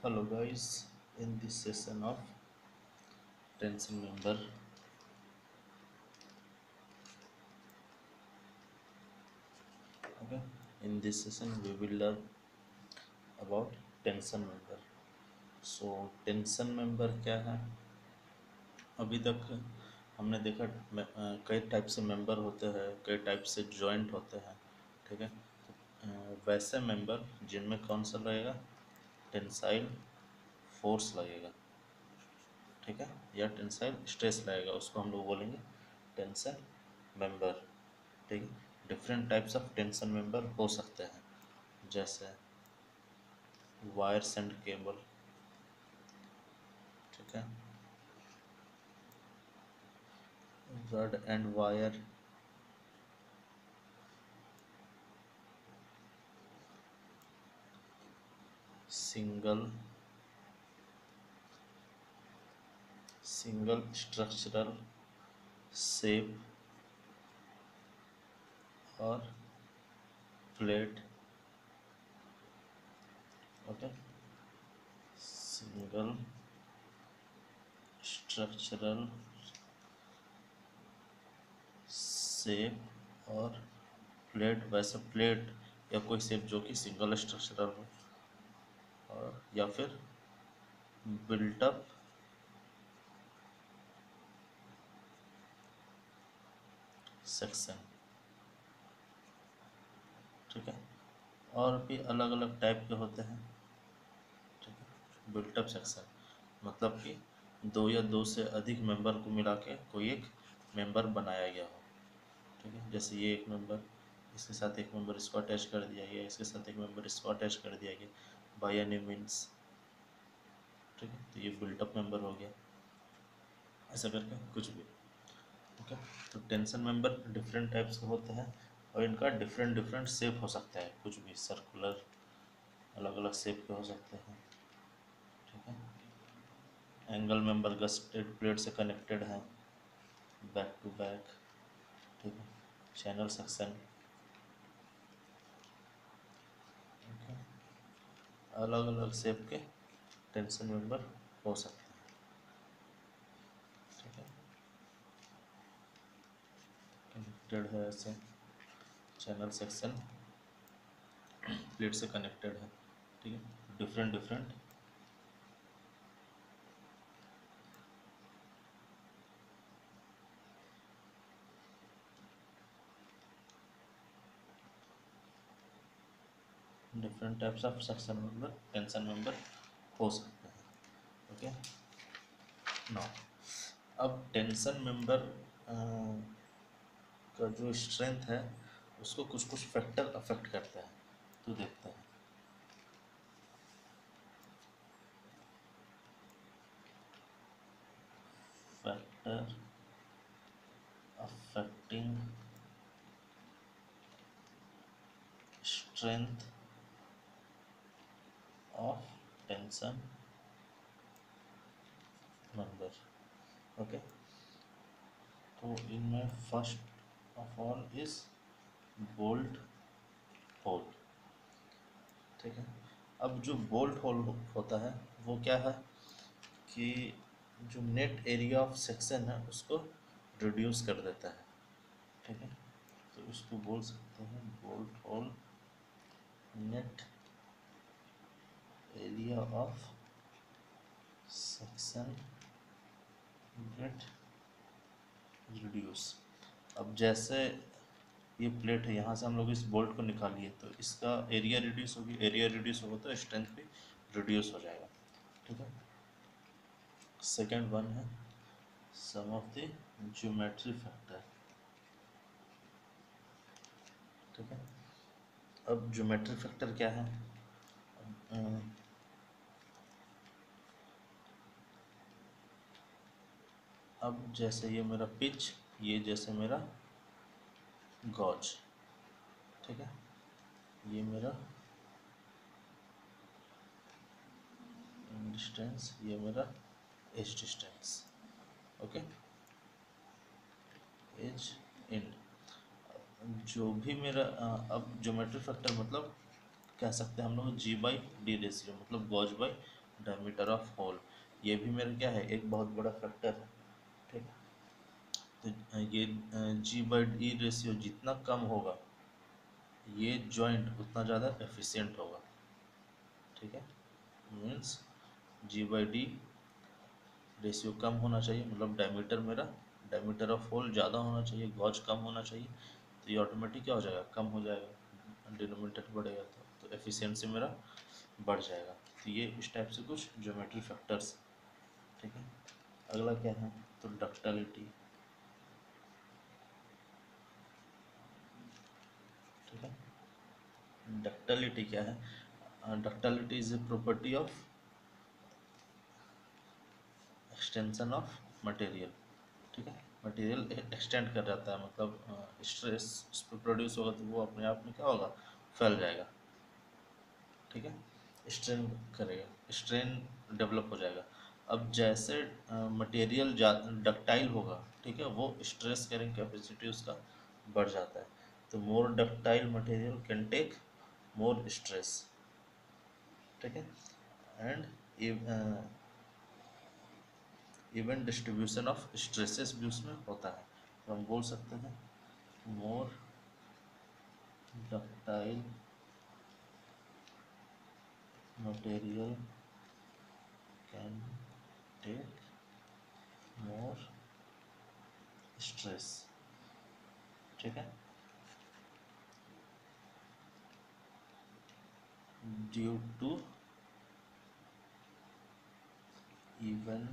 Hello guys, in this session of tension member, okay, in this session we will learn about tension member. So tension member क्या है? अभी तक हमने देखा कई टाइप से मेंबर होते हैं, कई टाइप से जॉइंट होते हैं, ठीक है। वैसे मेंबर जिनमें कौन सा लगेगा, टेंसाइल फोर्स लगेगा, ठीक है, या टेंसाइल स्ट्रेस लगेगा, उसको हम लोग बोलेंगे टेंशन मेंबर, ठीक है। Different types of tension member हो सकते हैं, जैसे वायर्स एंड केबल, ठीक है, rod and wire, single single structural shape और plate, okay, single structural shape और प्लेट, वैसे प्लेट या कोई शेप जो कि सिंगल स्ट्रक्चरल हो, और या फिर बिल्टअप सेक्शन, ठीक है। और भी अलग अलग टाइप के होते हैं, ठीक है। बिल्टअप सेक्शन मतलब कि दो या दो से अधिक मेंबर को मिला के कोई एक मेंबर बनाया गया हो, ठीक है। जैसे ये एक मेंबर, इसके साथ एक मेंबर इसको अटैच कर दिया गया, इसके साथ एक मेंबर इसको अटैच कर दिया गया बाय एनी मीन्स, ठीक है। तो ये बिल्टअप मेंबर हो गया, ऐसा करके कुछ भी, ओके। तो टेंशन मेंबर डिफरेंट टाइप्स के होते हैं और इनका डिफरेंट डिफरेंट शेप हो सकता है, कुछ भी सर्कुलर, अलग अलग शेप के हो सकते हैं, ठीक है। एंगल मेंबर गस्टेड प्लेट से कनेक्टेड है, बैक टू बैक, ठीक है। चैनल सेक्शन, ओके, अलग अलग शेप के टेंशन मेंबर हो सकते हैं, ठीक है। कनेक्टेड है ऐसे, चैनल सेक्शन प्लेट से कनेक्टेड है, ठीक है। Different different different types of section member tension member हो सकते हैं, ओके। नाउ अब टेंशन मेंबर का जो स्ट्रेंथ है उसको कुछ कुछ फैक्टर अफेक्ट करता है, तो देखते हैं। Factor affecting strength of tension member, okay. तो इनमें first of all is bolt hole, ठीक है। अब जो बोल्ट होल होता है वो क्या है कि जो नेट एरिया ऑफ सेक्शन है उसको रिड्यूस कर देता है, ठीक है। तो इसको बोल सकते हैं bolt hole net area of section get reduce. अब जैसे ये प्लेट है, यहाँ से हम लोग इस बोल्ट को निकालिए तो इसका एरिया रिड्यूस होगी, एरिया रिड्यूस होगा तो स्ट्रेंथ भी रिड्यूस हो जाएगा, ठीक है। सेकेंड वन है सम ऑफ द ज्योमेट्री फैक्टर, ठीक है। अब ज्योमेट्री फैक्टर क्या है? अ, अब जैसे ये मेरा पिच, ये जैसे मेरा गॉज, ठीक है, ये मेरा डिस्टेंस, ये मेरा edge distance, okay, edge in. जो भी मेरा अब ज्योमेट्री फैक्टर मतलब कह सकते हैं हम लोग जी बाई डी रेशियो, मतलब gauge by diameter of hole, ये भी मेरा क्या है, एक बहुत बड़ा फैक्टर है। ठीक है, तो ये G/D रेशियो जितना कम होगा, ये जॉइंट उतना ज़्यादा एफिशिएंट होगा। ठीक है, मीन्स G/D रेशियो कम होना चाहिए, मतलब डायमीटर मेरा, डायमीटर ऑफ होल ज़्यादा होना चाहिए, गॉज कम होना चाहिए, तो ये ऑटोमेटिक क्या हो जाएगा, कम हो जाएगा, डिनोमिनेटर बढ़ेगा तो एफिशिएंसी मेरा बढ़ जाएगा। तो ये इस टाइप से कुछ ज्योमेट्री फैक्टर्स। ठीक है, अगला क्या है, तो डक्टिलिटी। ठीक है, डक्टिलिटी क्या है, ductility is a property of extension of material. ठीक है, मटेरियल एक्सटेंड कर जाता है, मतलब स्ट्रेस उस पर प्रोड्यूस होगा तो वो अपने आप में क्या होगा, फैल जाएगा। ठीक है, स्ट्रेन करेगा, स्ट्रेन डेवलप हो जाएगा। अब जैसे मटेरियल डक्टाइल होगा, ठीक है, वो स्ट्रेस कैरिंग कैपेसिटी उसका बढ़ जाता है, तो more ductile material can take more stress. ठीक है, and even distribution of stresses भी उसमें होता है, तो हम बोल सकते हैं more ductile material can take more stress. ठीक है, due to even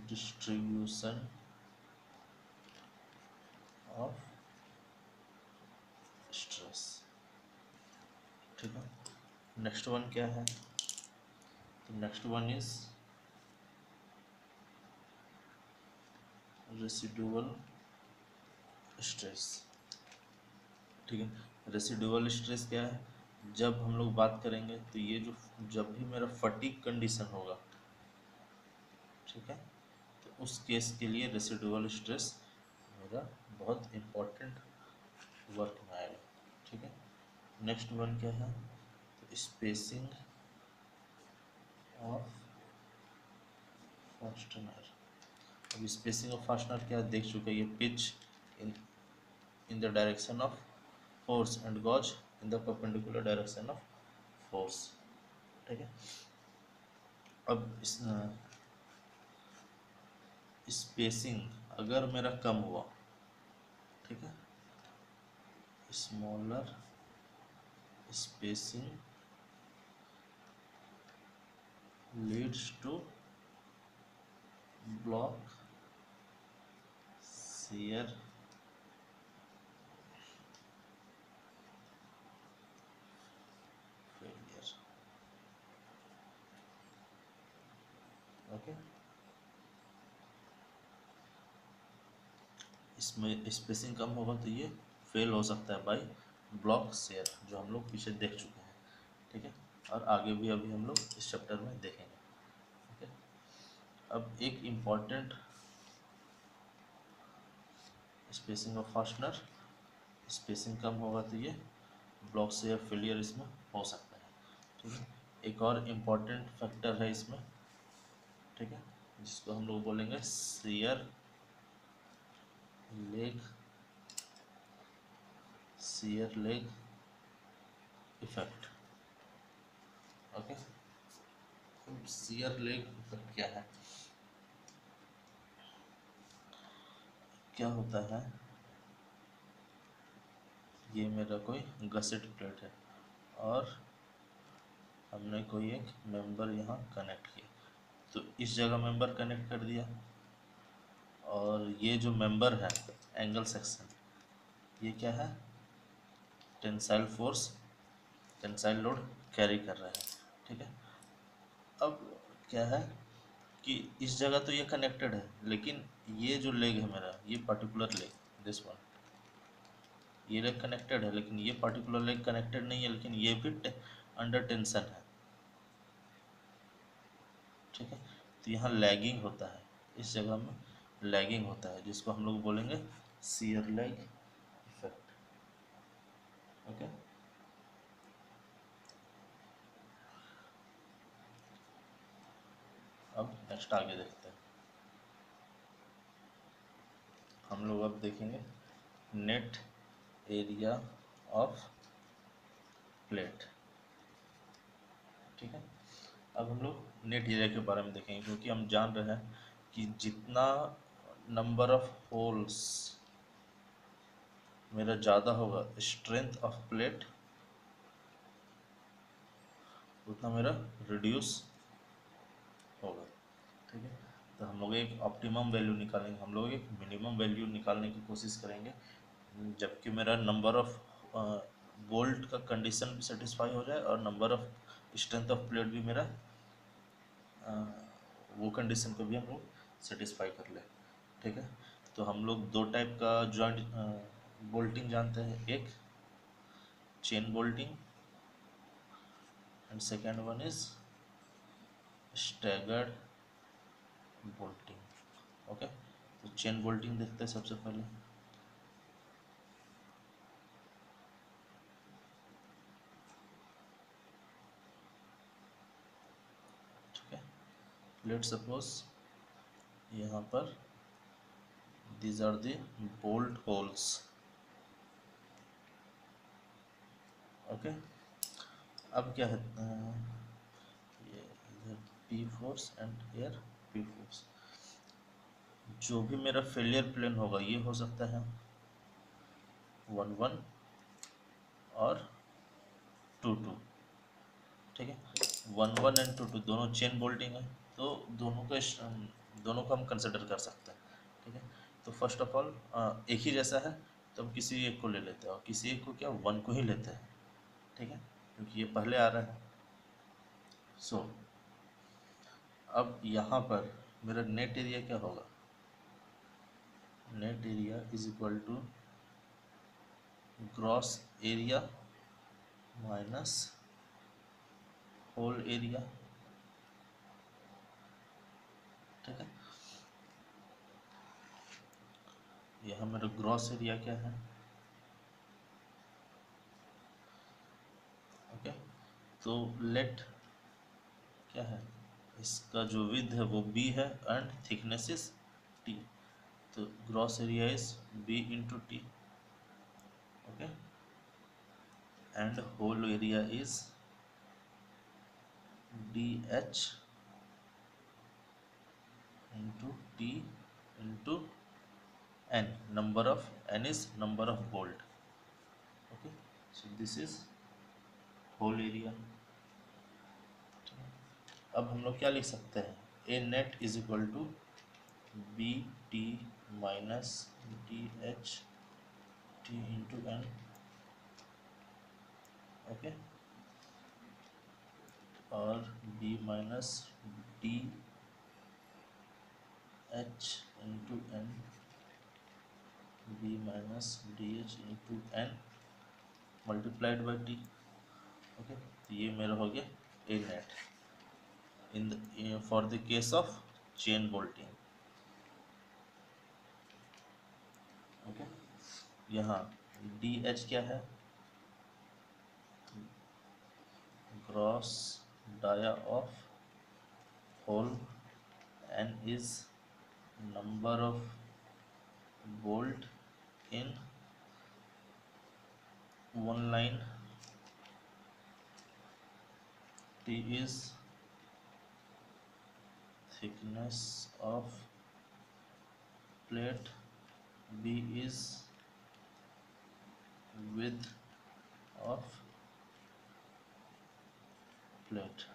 distribution of stress. ठीक है, नेक्स्ट वन क्या है, तो next one is residual stress. ठीक है, रेसिडुअल स्ट्रेस क्या है, जब हम लोग बात करेंगे तो ये जो, जब भी मेरा फटीग कंडीशन होगा, ठीक है, तो उस केस के लिए रेसिडुअल स्ट्रेस मेरा बहुत इम्पोर्टेंट वर्क में आएगा। ठीक है, नेक्स्ट वन क्या है, तो स्पेसिंग ऑफ फास्टनर। अब स्पेसिंग ऑफ फास्टनर क्या देख चुके हैं, ये pitch in in the direction of force and gauge in the perpendicular direction of force. ठीक है, अब इस स्पेसिंग अगर मेरा कम हुआ, ठीक है, smaller spacing leads to block shear failure। Okay, इसमें स्पेसिंग कम होगा तो ये फेल हो सकता है बाय ब्लॉक शेयर, जो हम लोग पीछे देख चुके हैं। ठीक है, और आगे भी अभी हम लोग इस चैप्टर में देखेंगे। ठीक है, अब एक important spacing of fastener, spacing कम होगा तो ये ब्लॉक शेयर फेलियर इसमें हो सकता है। ठीक है, एक और इम्पॉर्टेंट फैक्टर है इसमें, ठीक है, जिसको हम लोग बोलेंगे share leg, share leg effect. Okay, share leg effect क्या है, क्या होता है, ये मेरा कोई गसेट प्लेट है और हमने कोई एक मेंबर यहाँ कनेक्ट किया, तो इस जगह मेंबर कनेक्ट कर दिया, और ये जो मेंबर है एंगल सेक्शन, ये क्या है, tensile force, tensile load carry कर रहा है। ठीक है, अब क्या है कि इस जगह तो ये कनेक्टेड है, लेकिन ये जो लेग है मेरा, ये पर्टिकुलर लेग, दिस वन, ये लेग कनेक्टेड है, लेकिन ये पर्टिकुलर लेग कनेक्टेड नहीं है, लेकिन ये भी अंडर टेंशन है। ठीक है, तो यहाँ लैगिंग होता है, इस जगह में लैगिंग होता है, जिसको हम लोग बोलेंगे shear lag effect. Okay, next आगे देखते हैं। हम लोग अब देखेंगे नेट एरिया ऑफ प्लेट। ठीक है, अब हम लोग नेट एरिया के बारे में देखेंगे, क्योंकि हम जान रहे हैं कि जितना नंबर ऑफ होल्स मेरा ज़्यादा होगा, स्ट्रेंथ ऑफ प्लेट उतना मेरा रिड्यूस होगा। ठीक है, तो हम लोग एक ऑप्टिमम वैल्यू निकालेंगे, हम लोग एक मिनिमम वैल्यू निकालने की कोशिश करेंगे, जबकि मेरा नंबर ऑफ बोल्ट का कंडीशन भी सेटिस्फाई हो जाए और number of strength of plate भी मेरा वो कंडीशन को भी हम लोग सेटिस्फाई कर ले। ठीक है, तो हम लोग दो टाइप का जॉइंट बोल्टिंग जानते हैं, एक chain bolting and second one is staggered bolting. Okay, तो चेन बोल्टिंग देखते हैं सबसे पहले। ठीक है, लेट सपोज यहाँ पर these are the bolt holes। Okay, अब क्या है, ये इधर P force and air P force, जो भी मेरा फेलियर प्लेन होगा ये हो सकता है 1 1 और 2 2। ठीक है, 1 1 एंड 2 2 दोनों चेन बोल्टिंग है, तो दोनों को हम कंसिडर कर सकते हैं। ठीक है, तो फर्स्ट ऑफ ऑल एक ही जैसा है तो हम किसी एक को ले लेते हैं, और किसी एक को क्या 1 को ही लेते हैं। ठीक है, क्योंकि ये पहले आ रहा है। सो अब यहाँ पर मेरा नेट एरिया क्या होगा, net area is equal to gross area minus hole area. ठीक है, यहाँ मेरा ग्रॉस एरिया क्या है, ओके, तो लेट क्या है, इसका जो विड्थ है वो b है एंड थिकनेस इज t, तो gross area is b into T. Okay, and hole area is dh into t into n, number of n is number of bolt। Okay, so this is hole area. अब हम लोग क्या लिख सकते हैं, A net is equal to B T minus D H T into N. Okay, और B minus D H into N, B minus D H into N multiplied by T. Okay, तो ये मेरा हो गया A net in the for the case of chain bolting. Okay, यहाँ D H क्या है, gross dia of hole, n is number of bolt in one line, t is thickness of plate, b is width of plate।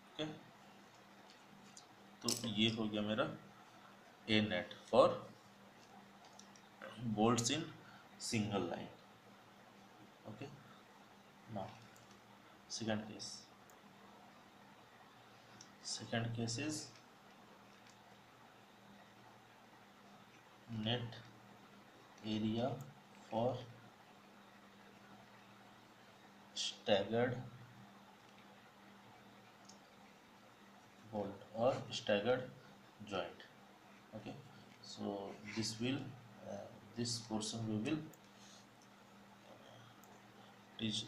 Okay, तो ये हो गया मेरा A net for bolts in single line। Okay, now second case is net area for staggered bolt or staggered joint। okay, so this will this portion we will teach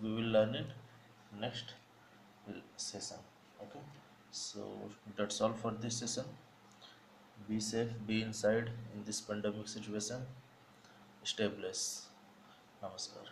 we will learn it next session. Okay, so that's all for this session. Be safe, be inside in this pandemic situation. Stay blessed. Namaskar.